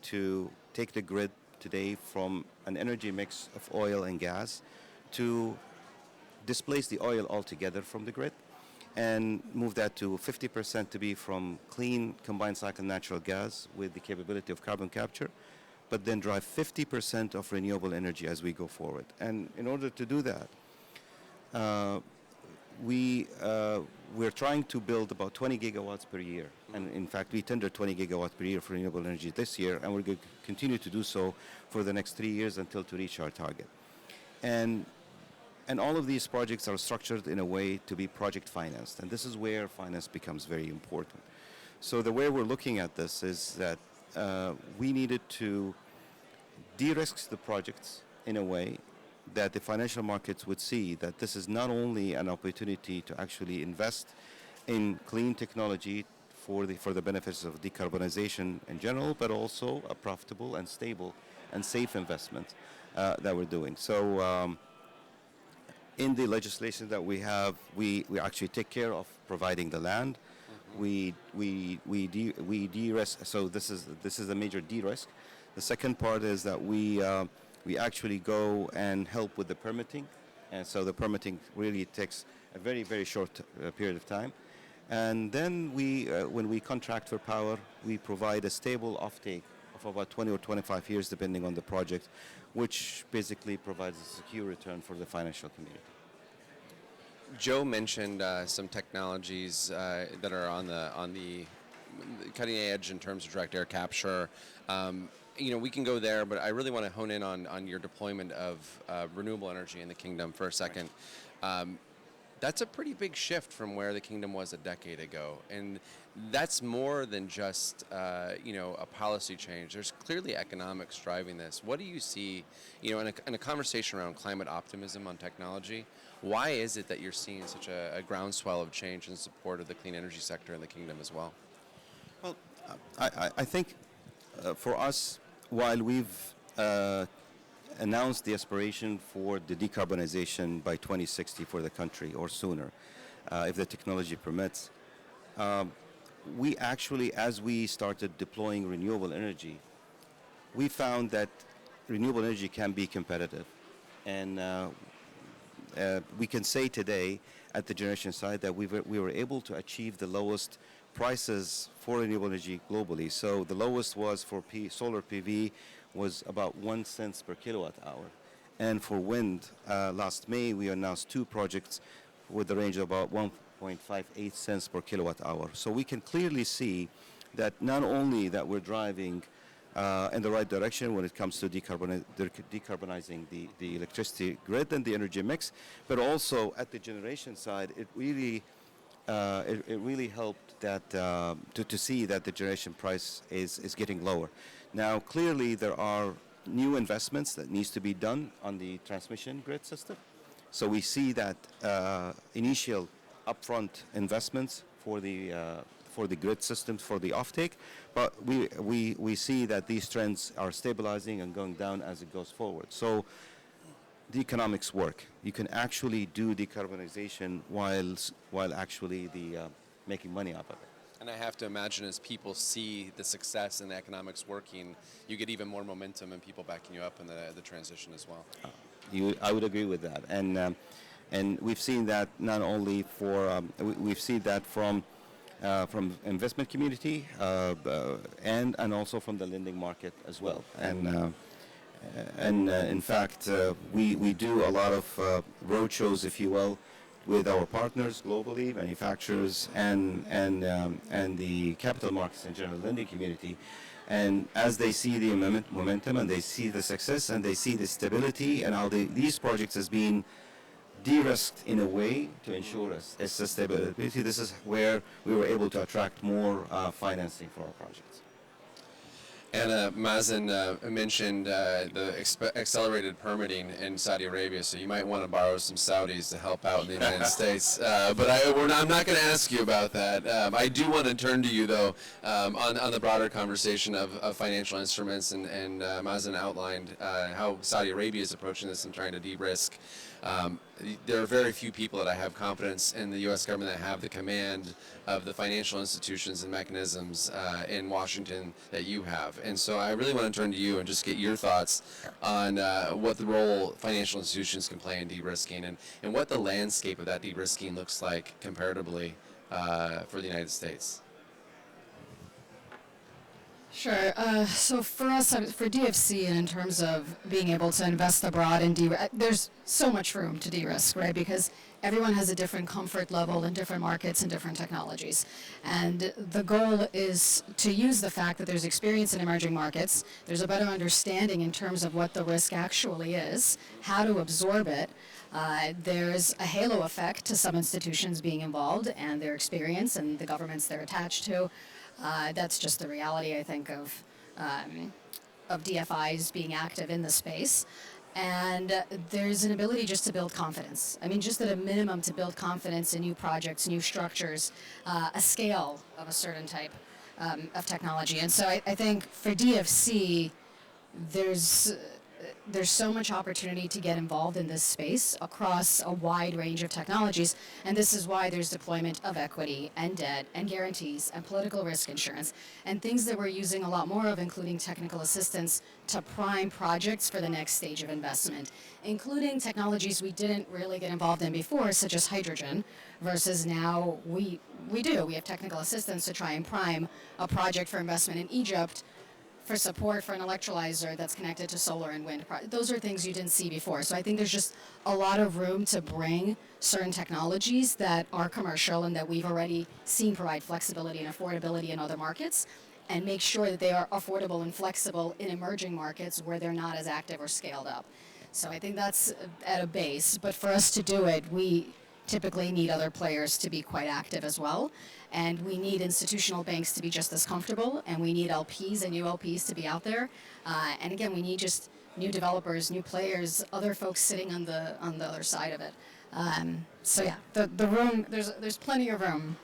to take the grid today from an energy mix of oil and gas to displace the oil altogether from the grid and move that to 50% to be from clean combined cycle natural gas with the capability of carbon capture, but then drive 50% of renewable energy as we go forward. And in order to do that, we're trying to build about 20 gigawatts per year. And in fact, we tendered 20 gigawatts per year for renewable energy this year, and we're going to continue to do so for the next 3 years until to reach our target. And all of these projects are structured in a way to be project financed, and this is where finance becomes very important. So the way we're looking at this is that we needed to de-risk the projects in a way that the financial markets would see that this is not only an opportunity to actually invest in clean technology for the benefits of decarbonization in general, but also a profitable and stable and safe investment that we're doing. So in the legislation that we have, we actually take care of providing the land. We de-risk. So this is a major de-risk. The second part is that we actually go and help with the permitting, and so the permitting really takes a very, very short period of time. And then when we contract for power, we provide a stable offtake of about 20 or 25 years, depending on the project, which basically provides a secure return for the financial community. Joe mentioned some technologies that are on the cutting edge in terms of direct air capture. We can go there, but I really want to hone in on your deployment of renewable energy in the kingdom for a second. That's a pretty big shift from where the kingdom was a decade ago, and that's more than just a policy change. There's clearly economics driving this. What do you see, in a conversation around climate optimism on technology? Why is it that you're seeing such a groundswell of change in support of the clean energy sector in the kingdom as well? Well, I think for us, while we've announced the aspiration for the decarbonization by 2060 for the country or sooner, if the technology permits, we actually, as we started deploying renewable energy, we found that renewable energy can be competitive. And we can say today at the generation side that we were able to achieve the lowest prices for renewable energy globally. So the lowest was for solar PV was about 1 cent per kilowatt hour. And for wind, last May, we announced 2 projects with the range of about 1.58 cents per kilowatt hour. So we can clearly see that not only that we're driving in the right direction when it comes to decarbonizing the electricity grid and the energy mix, but also at the generation side, it really helped that to see that the generation price is getting lower. Now, clearly, there are new investments that needs to be done on the transmission grid system. So we see that initial upfront investments for the grid systems for the offtake, but we see that these trends are stabilizing and going down as it goes forward. So the economics work. You can actually do decarbonization while actually making money out of it. And I have to imagine as people see the success and the economics working, you get even more momentum and people backing you up in the transition as well. I would agree with that, and we've seen that not only we've seen that from investment community and also from the lending market as well. And in fact, we do a lot of road shows, if you will, with our partners globally, manufacturers, and the capital markets and general lending community. And as they see the momentum and they see the success and they see the stability and how these projects as being de-risked in a way to ensure a sustainability, this is where we were able to attract more financing for our projects. And Mazen mentioned the accelerated permitting in Saudi Arabia, so you might want to borrow some Saudis to help out in the United States. But I'm not going to ask you about that. I do want to turn to you, though, on the broader conversation of financial instruments, and Mazen outlined how Saudi Arabia is approaching this and trying to de-risk. There are very few people that I have confidence in the U.S. government that have the command of the financial institutions and mechanisms in Washington that you have. And so I really want to turn to you and just get your thoughts on what the role financial institutions can play in de-risking and what the landscape of that de-risking looks like comparatively for the United States. Sure. So for us, for DFC, and in terms of being able to invest abroad and there's so much room to de-risk, right? Because everyone has a different comfort level in different markets and different technologies. And the goal is to use the fact that there's experience in emerging markets, there's a better understanding in terms of what the risk actually is, how to absorb it. There's a halo effect to some institutions being involved and their experience and the governments they're attached to. That's just the reality, I think, of DFIs being active in the space. And there's an ability just to build confidence. I mean, just at a minimum to build confidence in new projects, new structures, a scale of a certain type of technology. And so I think for DFC, there's so much opportunity to get involved in this space across a wide range of technologies, and this is why there's deployment of equity and debt and guarantees and political risk insurance and things that we're using a lot more of, including technical assistance to prime projects for the next stage of investment, including technologies we didn't really get involved in before, such as hydrogen, versus now we do. We have technical assistance to try and prime a project for investment in Egypt for support for an electrolyzer that's connected to solar and wind. Those are things you didn't see before. So I think there's just a lot of room to bring certain technologies that are commercial and that we've already seen provide flexibility and affordability in other markets, and make sure that they are affordable and flexible in emerging markets where they're not as active or scaled up. So I think that's at a base. But for us to do it, we typically need other players to be quite active as well. And we need institutional banks to be just as comfortable, and we need LPs and new LPs to be out there. And again, we need just new developers, new players, other folks sitting on the other side of it. So yeah, the room, there's plenty of room.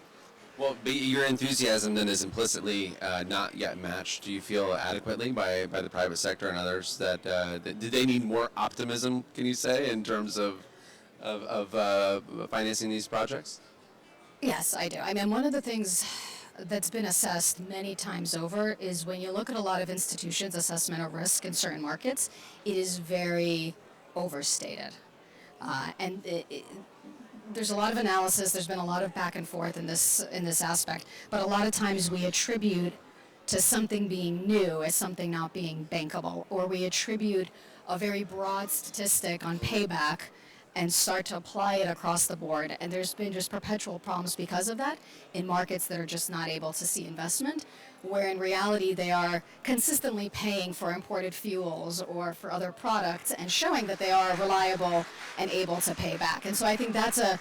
Well, your enthusiasm then is implicitly not yet matched. Do you feel adequately by the private sector and others that do they need more optimism? Can you say in terms of financing these projects? Yes, I do. I mean, one of the things that's been assessed many times over is when you look at a lot of institutions' assessment of risk in certain markets, it is very overstated. And there's a lot of analysis, there's been a lot of back and forth in this aspect, but a lot of times we attribute to something being new as something not being bankable, or we attribute a very broad statistic on payback and start to apply it across the board. And there's been just perpetual problems because of that in markets that are just not able to see investment, where in reality they are consistently paying for imported fuels or for other products and showing that they are reliable and able to pay back. And so I think that's a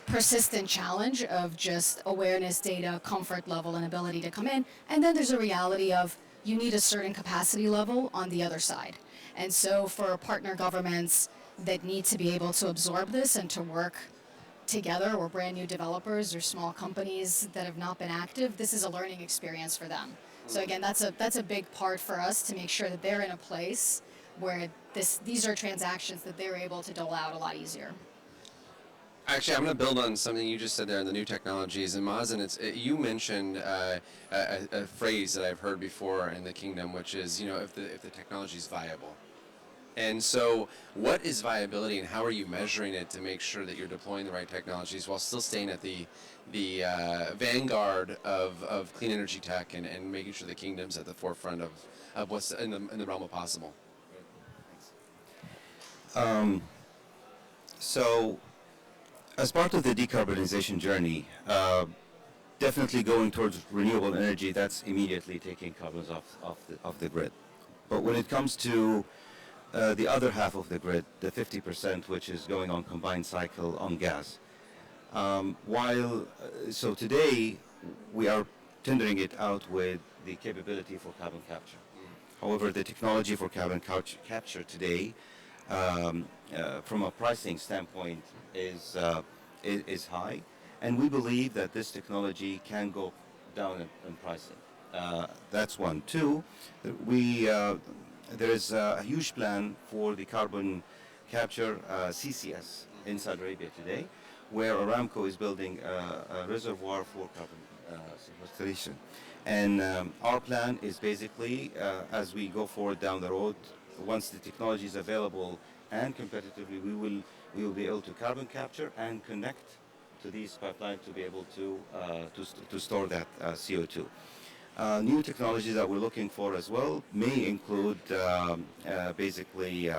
persistent challenge of just awareness, data, comfort level, and ability to come in. And then there's a reality of you need a certain capacity level on the other side. And so for partner governments that need to be able to absorb this and to work together, or brand new developers or small companies that have not been active, this is a learning experience for them. So again, that's a big part for us to make sure that they're in a place where these are transactions that they're able to dole out a lot easier. Actually, I'm going to build on something you just said there in the new technologies. And Mazen, you mentioned a phrase that I've heard before in the kingdom, which is, if the technology is viable. And so what is viability, and how are you measuring it to make sure that you're deploying the right technologies while still staying at the vanguard of clean energy tech and making sure the kingdom's at the forefront of what's in the realm of possible? So, as part of the decarbonization journey, definitely going towards renewable energy, that's immediately taking carbons off the grid. But when it comes to the other half of the grid, the 50%, which is going on combined cycle on gas. So today we are tendering it out with the capability for carbon capture. However, the technology for carbon capture today, from a pricing standpoint, is high, and we believe that this technology can go down in pricing. That's one. Two, there is a huge plan for the carbon capture CCS in Saudi Arabia today, where Aramco is building a reservoir for carbon sequestration. And our plan is basically, as we go forward down the road, once the technology is available and competitively, we will be able to carbon capture and connect to these pipelines to be able to store that CO2. New technologies that we're looking for as well may include basically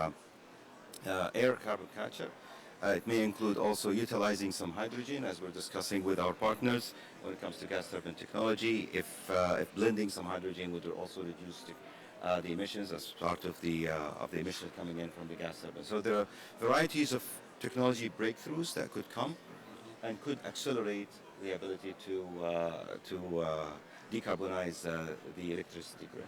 air carbon capture. It may include also utilizing some hydrogen, as we're discussing with our partners when it comes to gas turbine technology. If blending some hydrogen would also reduce the emissions as part of the emissions coming in from the gas turbine. So there are varieties of technology breakthroughs that could come and could accelerate the ability to decarbonize the electricity grid.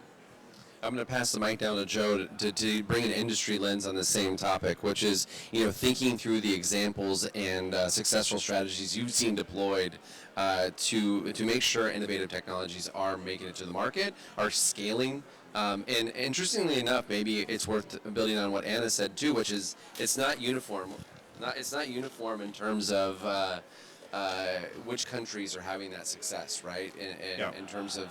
I'm going to pass the mic down to Joe to bring an industry lens on the same topic, which is, thinking through the examples and successful strategies you've seen deployed to make sure innovative technologies are making it to the market, are scaling. And interestingly enough, maybe it's worth building on what Anna said too, which is it's not uniform. It's not uniform in terms of which countries are having that success, right? In terms of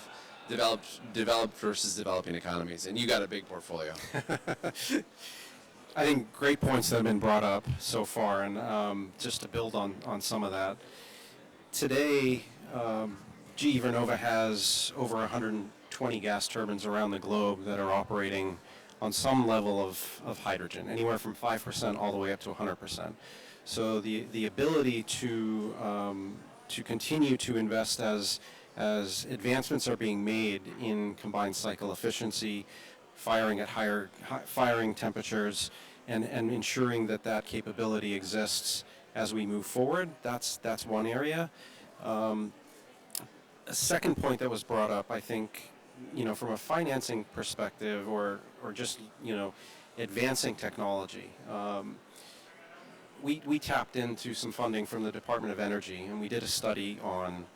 developed versus developing economies, and you got a big portfolio. I think great points that have been brought up so far, and just to build on some of that. Today, GE Vernova has over 120 gas turbines around the globe that are operating on some level of hydrogen, anywhere from 5% all the way up to 100%. So the ability to continue to invest as advancements are being made in combined cycle efficiency, firing at higher firing temperatures, and ensuring that capability exists as we move forward. That's one area. A second point that was brought up, I think, from a financing perspective or just, advancing technology. We tapped into some funding from the Department of Energy, and we did a study on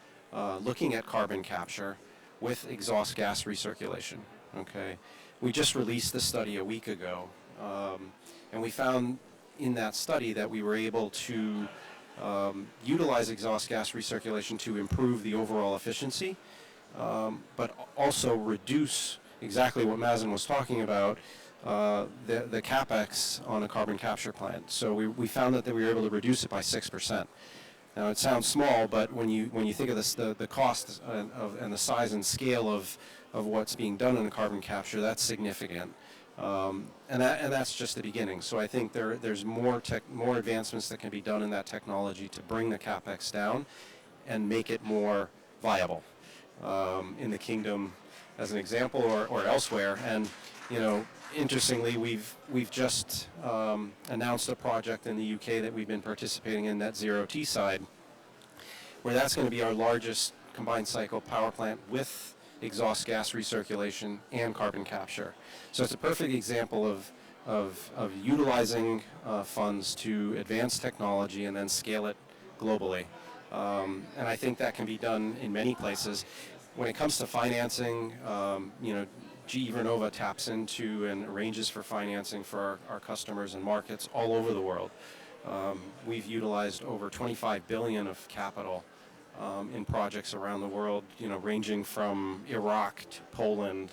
looking at carbon capture with exhaust gas recirculation. Okay, we just released the study a week ago, and we found in that study that we were able to utilize exhaust gas recirculation to improve the overall efficiency, but also reduce exactly what Mazen was talking about, the capex on a carbon capture plant. So we found that we were able to reduce it by 6%. Now it sounds small, but when you think of this, the cost and the size and scale of what's being done in carbon capture, that's significant, and that's just the beginning. So I think there's more advancements that can be done in that technology to bring the capex down and make it more viable in the kingdom, as an example, or elsewhere. And interestingly, we've just announced a project in the UK that we've been participating in, Net Zero Teesside, where that's going to be our largest combined cycle power plant with exhaust gas recirculation and carbon capture. So it's a perfect example of utilizing funds to advance technology and then scale it globally. And I think that can be done in many places. When it comes to financing, GE Vernova taps into and arranges for financing for our customers and markets all over the world. We've utilized over $25 billion of capital in projects around the world, ranging from Iraq to Poland,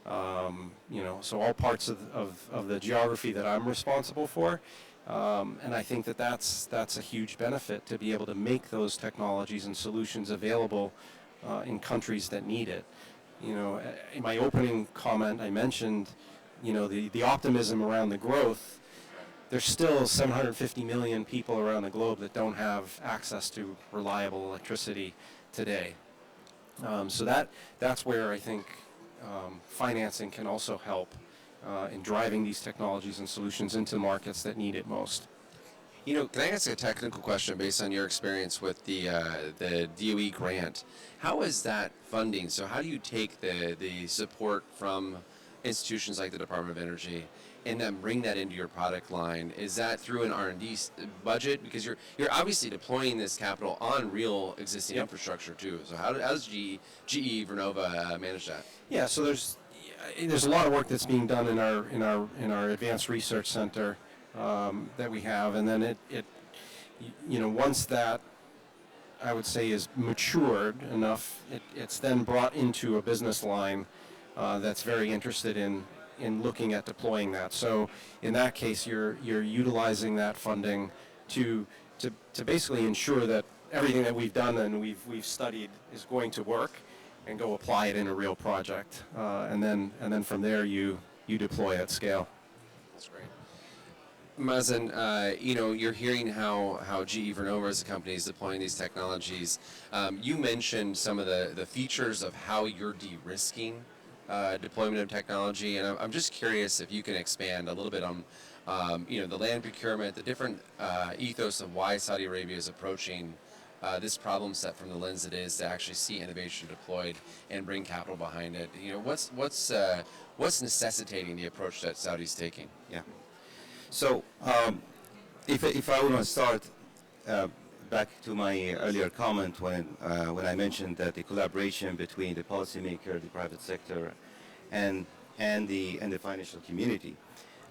so all parts of the geography that I'm responsible for. And I think that's a huge benefit to be able to make those technologies and solutions available in countries that need it. In my opening comment, I mentioned, the optimism around the growth. There's still 750 million people around the globe that don't have access to reliable electricity today. So that's where I think financing can also help in driving these technologies and solutions into markets that need it most. Can I ask a technical question based on your experience with the DOE grant? How is that funding? So how do you take the support from institutions like the Department of Energy and then bring that into your product line? Is that through an R&D budget? Because you're obviously deploying this capital on real existing infrastructure too. So how does GE Vernova manage that? Yeah, so there's a lot of work that's being done in our advanced research center that we have, and then once that, I would say, is matured enough, it's then brought into a business line that's very interested in looking at deploying that. So in that case, you're utilizing that funding to basically ensure that everything that we've done and we've studied is going to work, and go apply it in a real project, and then from there you deploy at scale. That's great. Mazen, you're hearing how GE Vernova as a company is deploying these technologies. You mentioned some of the features of how you're de-risking deployment of technology, and I'm just curious if you can expand a little bit on, the land procurement, the different ethos of why Saudi Arabia is approaching this problem set from the lens it is to actually see innovation deployed and bring capital behind it. What's necessitating the approach that Saudi's taking? Yeah. So if I want to start back to my earlier comment when I mentioned that the collaboration between the policymaker, the private sector, and the financial community,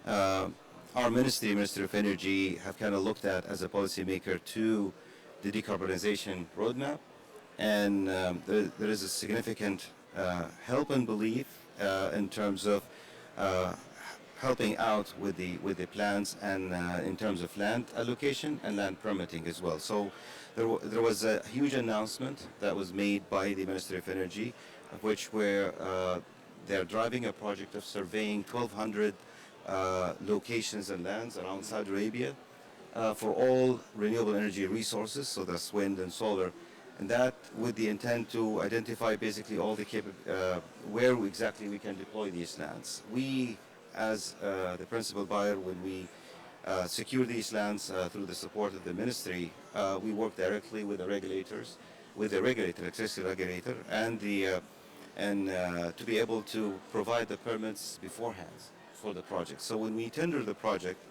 our Ministry of Energy, have kind of looked at as a policymaker to the decarbonization roadmap, and there is a significant help and belief in terms of helping out with the plans and in terms of land allocation and land permitting as well. So there was a huge announcement that was made by the Ministry of Energy, of which they're driving a project of surveying 1,200 locations and lands around Saudi Arabia for all renewable energy resources, so that's wind and solar, and that with the intent to identify basically all the where exactly we can deploy these lands. We, as the principal buyer, when we secure these lands through the support of the ministry, we work directly with the regulators, with the electricity regulator, and to be able to provide the permits beforehand for the project. So when we tender the project,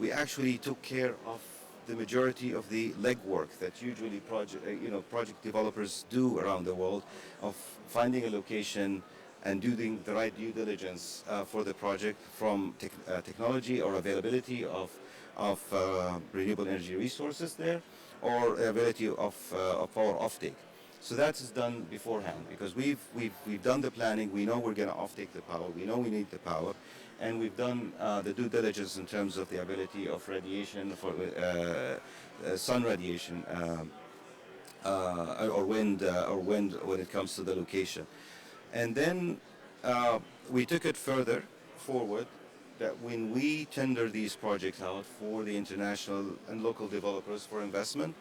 we actually took care of the majority of the legwork that usually project developers do around the world, of finding a location and doing the right due diligence for the project, from technology or availability of renewable energy resources there, or availability of power offtake. So that is done beforehand, because we've done the planning. We know we're going to offtake the power. We know we need the power, and we've done the due diligence in terms of the ability of radiation for sun radiation or wind when it comes to the location. And then we took it further forward, that when we tender these projects out for the international and local developers for investment,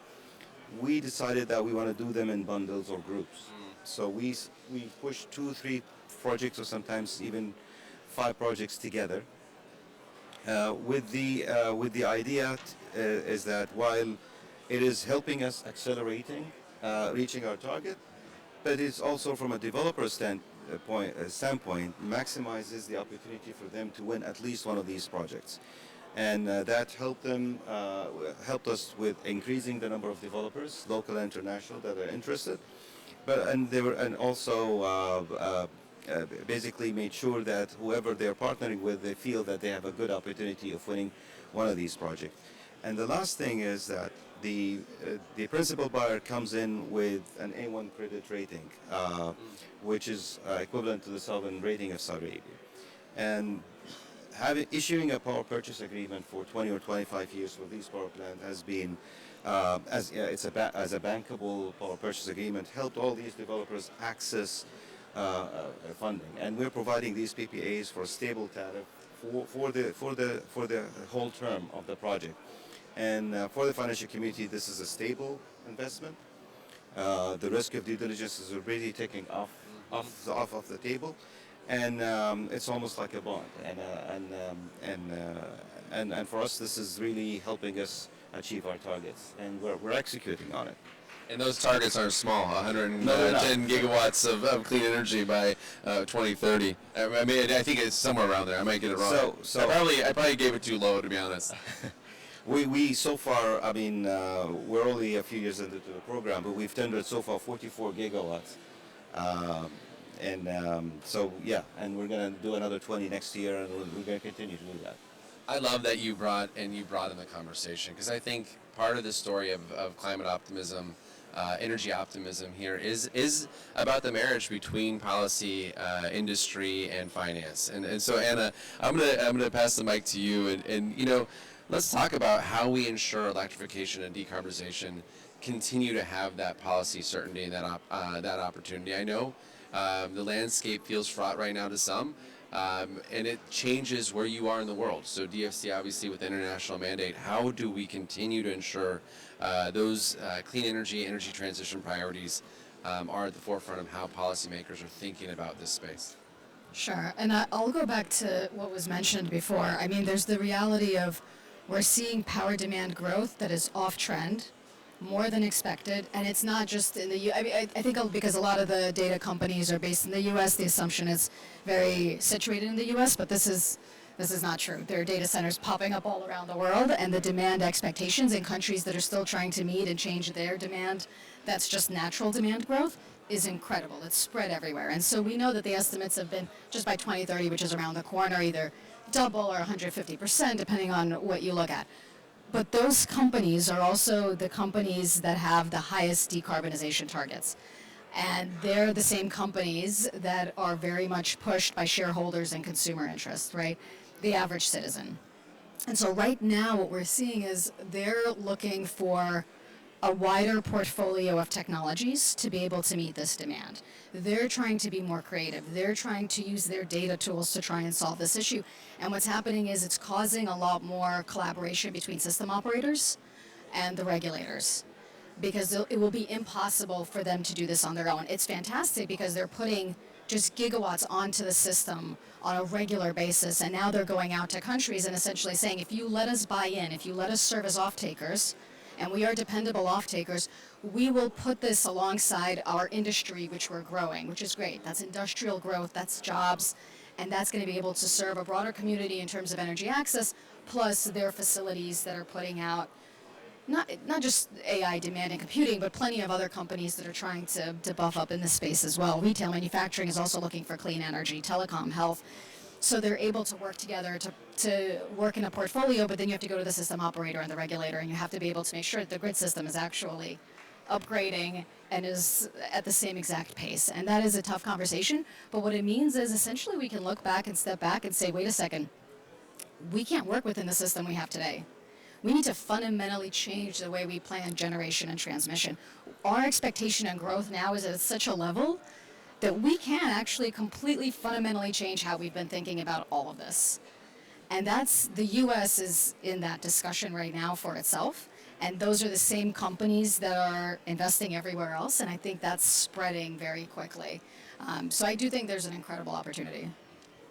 we decided that we want to do them in bundles or groups. So we push 2, 3 projects, or sometimes even 5 projects together, with the idea is that while it is helping us accelerating, reaching our target, but it's also, from a developer standpoint, maximizes the opportunity for them to win at least one of these projects. And that helped us with increasing the number of developers, local and international, that are interested. And also basically made sure that whoever they're partnering with, they feel that they have a good opportunity of winning one of these projects. And the last thing is that the principal buyer comes in with an A1 credit rating, which is equivalent to the sovereign rating of Saudi Arabia. And issuing a power purchase agreement for 20 or 25 years for these power plants has been, as a bankable power purchase agreement, helped all these developers access funding. And we're providing these PPAs for a stable tariff for the whole term of the project. And for the financial community, this is a stable investment. The risk of due diligence is already taken off of the table, and it's almost like a bond. And for us, this is really helping us achieve our targets, and we're executing on it. And those targets aren't small, 110 gigawatts of clean energy by 2030. I mean, I think it's somewhere around there. I might get it wrong. So I probably gave it too low, to be honest. We so far, I mean, we're only a few years into the program, but we've tendered so far 44 gigawatts. So yeah, and we're going to do another 20 next year, and we're going to continue to do that. I love that you brought in the conversation, because I think part of the story of climate optimism, energy optimism here is about the marriage between policy, industry, and finance. And so Anna, I'm gonna pass the mic to you, and let's talk about how we ensure electrification and decarbonization continue to have that policy certainty and that opportunity. I know the landscape feels fraught right now to some. And it changes where you are in the world. So DFC, obviously, with international mandate, how do we continue to ensure those clean energy transition priorities are at the forefront of how policymakers are thinking about this space? Sure. And I'll go back to what was mentioned before. I mean, there's the reality of we're seeing power demand growth that is off trend, more than expected, and it's not just in the U. I mean, I think because a lot of the data companies are based in the U.S., the assumption is very situated in the U.S., but this is not true. There are data centers popping up all around the world, and the demand expectations in countries that are still trying to meet and change their demand, that's just natural demand growth, is incredible. It's spread everywhere. And so we know that the estimates have been, just by 2030, which is around the corner, either double or 150%, depending on what you look at. But those companies are also the companies that have the highest decarbonization targets. And they're the same companies that are very much pushed by shareholders and consumer interest, right? The average citizen. And so right now what we're seeing is they're looking for a wider portfolio of technologies to be able to meet this demand. They're trying to be more creative. They're trying to use their data tools to try and solve this issue. And what's happening is it's causing a lot more collaboration between system operators and the regulators, because it will be impossible for them to do this on their own. It's fantastic because they're putting just gigawatts onto the system on a regular basis, and now they're going out to countries and essentially saying, if you let us buy in, if you let us serve as off-takers, and we are dependable off-takers, we will put this alongside our industry, which we're growing, which is great. That's industrial growth, that's jobs, and that's going to be able to serve a broader community in terms of energy access, plus their facilities that are putting out not just AI demand and computing, but plenty of other companies that are trying to buff up in this space as well. Retail manufacturing is also looking for clean energy, telecom, health. So they're able to work together to work in a portfolio, but then you have to go to the system operator and the regulator, and you have to be able to make sure that the grid system is actually upgrading and is at the same exact pace. And that is a tough conversation, but what it means is essentially we can look back and step back and say, wait a second, we can't work within the system we have today. We need to fundamentally change the way we plan generation and transmission. Our expectation and growth now is at such a level that we can actually completely fundamentally change how we've been thinking about all of this. And the U.S. is in that discussion right now for itself. And those are the same companies that are investing everywhere else. And I think that's spreading very quickly. So I do think there's an incredible opportunity.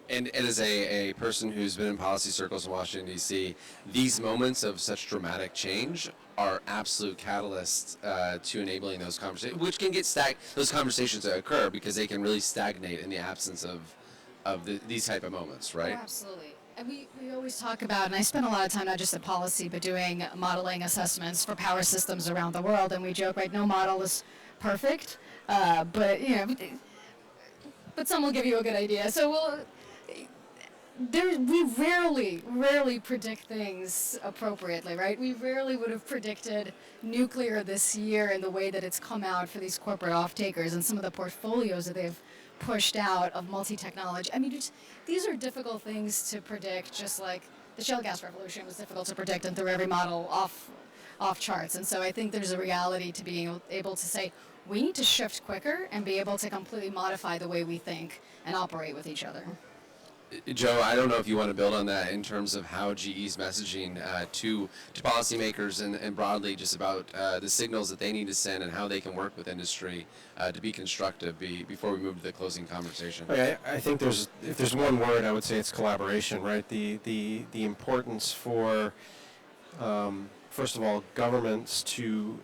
And as a person who's been in policy circles in Washington, D.C., these moments of such dramatic change are absolute catalysts to enabling those conversations, which can get those conversations that occur because they can really stagnate in the absence of these type of moments, right? Oh, absolutely. And we always talk about, and I spend a lot of time not just in policy, but doing modeling assessments for power systems around the world, and we joke, right, no model is perfect, but some will give you a good idea. So we rarely predict things appropriately, right? We rarely would have predicted nuclear this year in the way that it's come out for these corporate off-takers and some of the portfolios that they've pushed out of multi-technology. I mean, these are difficult things to predict, just like the shale gas revolution was difficult to predict and threw every model off charts. And so I think there's a reality to being able to say, we need to shift quicker and be able to completely modify the way we think and operate with each other. Joe, I don't know if you want to build on that in terms of how GE's messaging to policymakers and broadly just about the signals that they need to send and how they can work with industry to be constructive before we move to the closing conversation. I think if there's one word, I would say it's collaboration, right? The importance for, first of all, governments to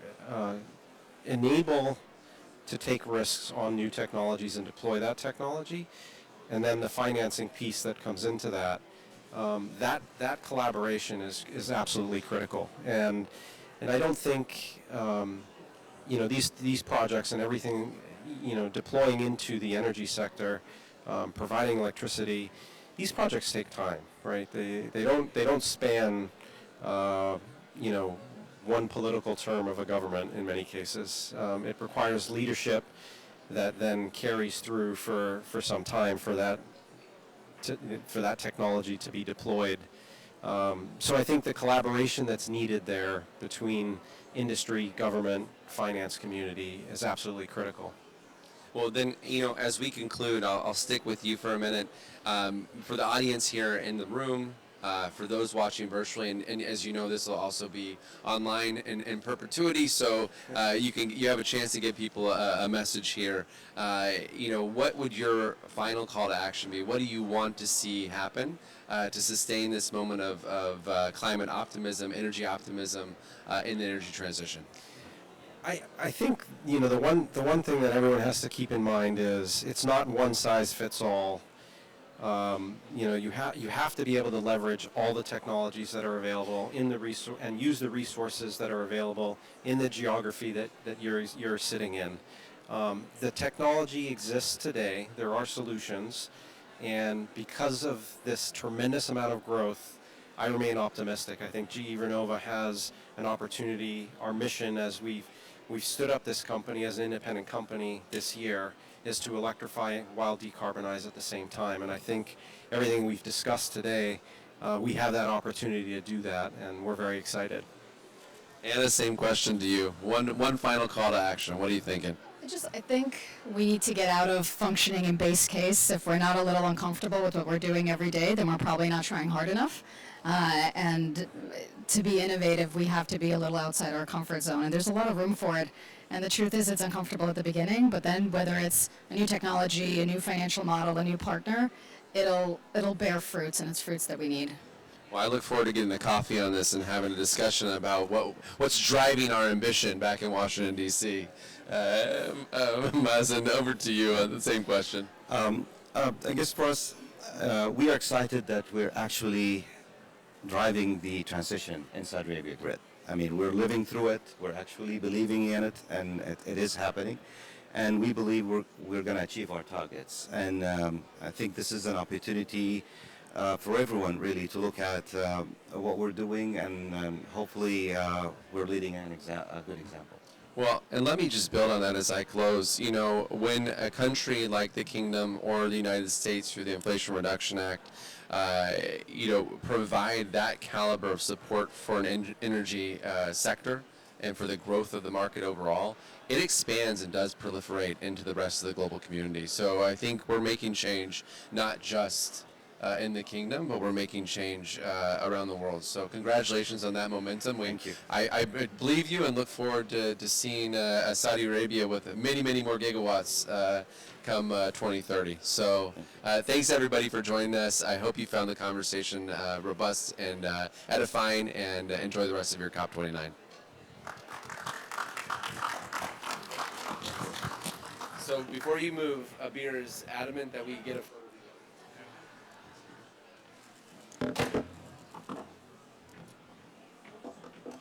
enable to take risks on new technologies and deploy that technology. And then the financing piece that comes into that, that collaboration is absolutely critical. And I don't think these projects and everything deploying into the energy sector, providing electricity, these projects take time, right? They don't span, you know, one political term of a government in many cases. It requires leadership that then carries through for some time for that technology to be deployed. So I think the collaboration that's needed there between industry, government, finance community is absolutely critical. Well, then, as we conclude, I'll stick with you for a minute. For the audience here in the room, for those watching virtually, and as you know, this will also be online in perpetuity, so you have a chance to give people a message here. What would your final call to action be? What do you want to see happen to sustain this moment of climate optimism, energy optimism in the energy transition? I think the one thing that everyone has to keep in mind is it's not one size fits all. You have to be able to leverage all the technologies that are available in the and use the resources that are available in the geography that you're sitting in. The technology exists today. There are solutions, and because of this tremendous amount of growth, I remain optimistic. I think GE Vernova has an opportunity. Our mission, as we've stood up this company as an independent company this year, is to electrify while decarbonize at the same time. And I think everything we've discussed today, we have that opportunity to do that, and we're very excited. Anna, same question to you. One final call to action. What are you thinking? I think we need to get out of functioning in base case. If we're not a little uncomfortable with what we're doing every day, then we're probably not trying hard enough. And to be innovative, we have to be a little outside our comfort zone. And there's a lot of room for it. And the truth is it's uncomfortable at the beginning, but then whether it's a new technology, a new financial model, a new partner, it'll bear fruits, and it's fruits that we need. Well, I look forward to getting a coffee on this and having a discussion about what's driving our ambition back in Washington, D.C. Mazen, over to you on the same question. I guess for us, we are excited that we're actually driving the transition in Saudi Arabia grid. I mean, we're living through it, we're actually believing in it, and it is happening. And we believe we're going to achieve our targets. And I think this is an opportunity for everyone, really, to look at what we're doing, and hopefully we're leading a good example. Well, and let me just build on that as I close. When a country like the Kingdom or the United States through the Inflation Reduction Act, provide that caliber of support for an energy sector and for the growth of the market overall, it expands and does proliferate into the rest of the global community. So I think we're making change, not just in the Kingdom, but we're making change around the world. So congratulations on that momentum. Thank you. I believe you and look forward to seeing Saudi Arabia with many, many more gigawatts come 2030. So thanks everybody for joining us. I hope you found the conversation robust and edifying, and enjoy the rest of your COP29. So before you move, Abir is adamant that we get a